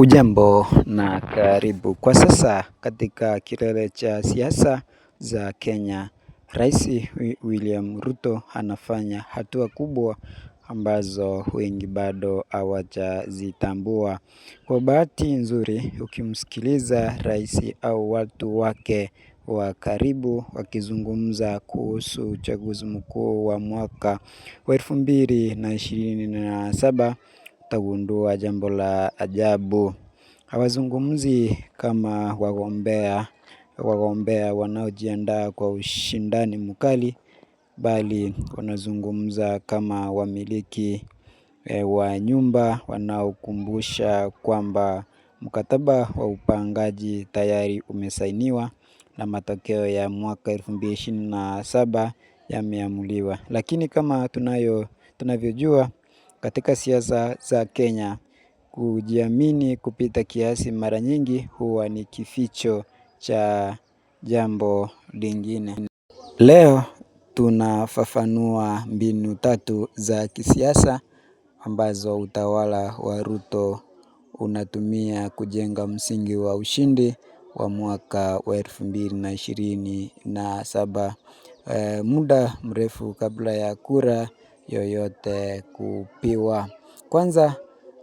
Ujambo na karibu. Kwa sasa katika kilele cha siasa za Kenya, Rais William Ruto anafanya hatua kubwa ambazo wengi bado hawajazitambua. Kwa bahati nzuri, ukimsikiliza rais au watu wake wa karibu wakizungumza kuhusu uchaguzi mkuu wa mwaka wa 2027, utagundua jambo la ajabu. Hawazungumzi kama wagombea wanaojiandaa kwa ushindani mkali, bali wanazungumza kama wamiliki wa nyumba wanaokumbusha kwamba mkataba wa upangaji tayari umesainiwa na matokeo ya mwaka 2027 yameamuliwa. Lakini kama tunavyojua katika siasa za Kenya, kujiamini kupita kiasi mara nyingi huwa ni kificho cha jambo lingine. Leo tunafafanua mbinu tatu za kisiasa ambazo utawala wa Ruto unatumia kujenga msingi wa ushindi wa mwaka wa 2027, muda mrefu kabla ya kura yoyote kupiwa. Kwanza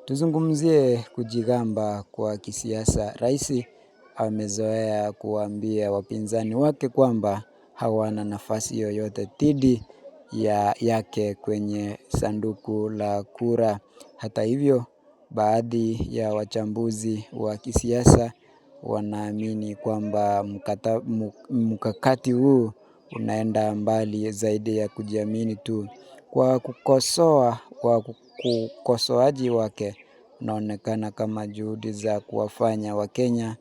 tuzungumzie kujigamba kwa kisiasa. Rais amezoea kuwaambia wapinzani wake kwamba hawana nafasi yoyote dhidi yake kwenye sanduku la kura. Hata hivyo, baadhi ya wachambuzi wa kisiasa wanaamini kwamba mkakati huu unaenda mbali zaidi ya kujiamini tu. Kwa ukosoaji wake unaonekana kama juhudi za kuwafanya Wakenya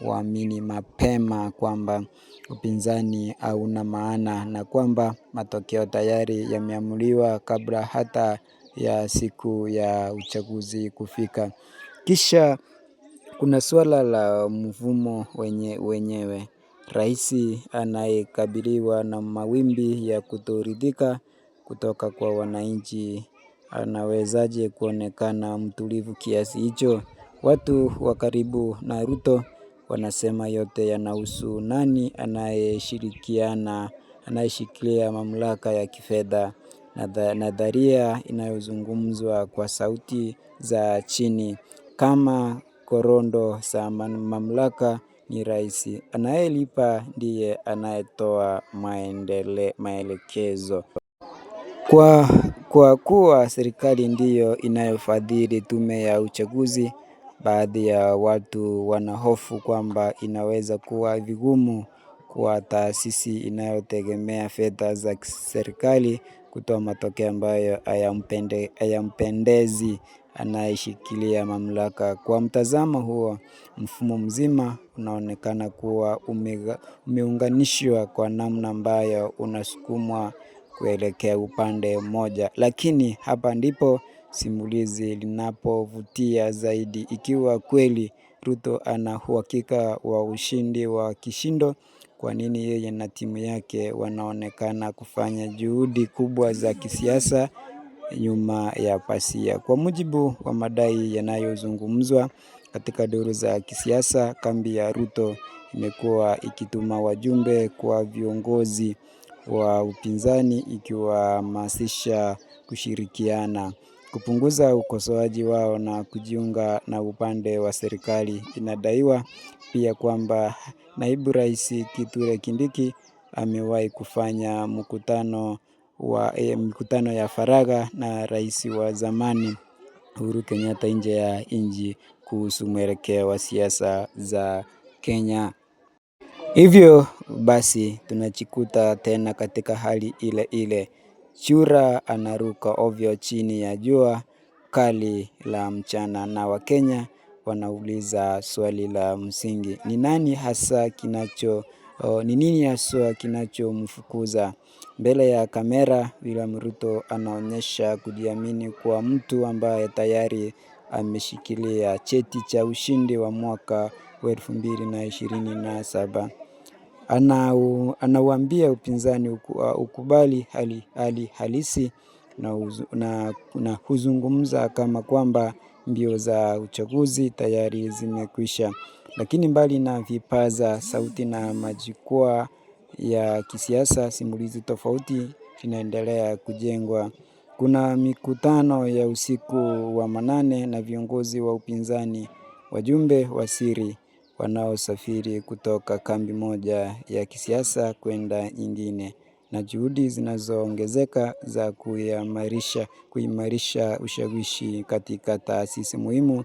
waamini mapema kwamba upinzani hauna maana na kwamba matokeo tayari yameamuliwa kabla hata ya siku ya uchaguzi kufika. Kisha kuna suala la mfumo wenyewe. Rais anayekabiliwa na mawimbi ya kutoridhika kutoka kwa wananchi anawezaje kuonekana mtulivu kiasi hicho? Watu wa karibu na Ruto wanasema yote yanahusu nani anayeshikilia mamlaka ya kifedha. Nadharia inayozungumzwa kwa sauti za chini kama korondo za mamlaka ni rais. Anayelipa ndiye anayetoa maelekezo. Kwa kuwa serikali ndiyo inayofadhili tume ya uchaguzi, baadhi ya watu wanahofu kwamba inaweza kuwa vigumu kwa taasisi inayotegemea fedha za serikali kutoa matokeo ambayo hayampendezi anayeshikilia mamlaka. Kwa mtazamo huo, mfumo mzima unaonekana kuwa umeunganishwa kwa namna ambayo unasukumwa kuelekea upande mmoja. Lakini hapa ndipo simulizi linapovutia zaidi. Ikiwa kweli Ruto ana uhakika wa ushindi wa kishindo, kwa nini yeye na timu yake wanaonekana kufanya juhudi kubwa za kisiasa nyuma ya pazia? Kwa mujibu wa madai yanayozungumzwa katika duru za kisiasa, kambi ya Ruto imekuwa ikituma wajumbe kwa viongozi wa upinzani ikiwahamasisha kushirikiana, kupunguza ukosoaji wao na kujiunga na upande wa serikali. Inadaiwa pia kwamba naibu rais Kithure Kindiki amewahi kufanya mikutano ya faragha na rais wa zamani Uhuru Kenyatta nje ya nchi kuhusu mwelekeo wa siasa za Kenya. Hivyo basi tunajikuta tena katika hali ile ile. Chura anaruka ovyo chini ya jua kali la mchana na Wakenya wanauliza swali la msingi. Ni nini hasa kinachomfukuza? Mbele ya kamera, William Ruto anaonyesha kujiamini kwa mtu ambaye tayari ameshikilia cheti cha ushindi wa mwaka wa 2027. Anauambia upinzani ukubali hali halisi na huzungumza kama kwamba mbio za uchaguzi tayari zimekwisha. Lakini mbali na vipaza sauti na majukwaa ya kisiasa, simulizi tofauti zinaendelea kujengwa. Kuna mikutano ya usiku wa manane na viongozi wa upinzani, wajumbe wa siri wanaosafiri kutoka kambi moja ya kisiasa kwenda nyingine, na juhudi zinazoongezeka za kuimarisha ushawishi katika taasisi muhimu.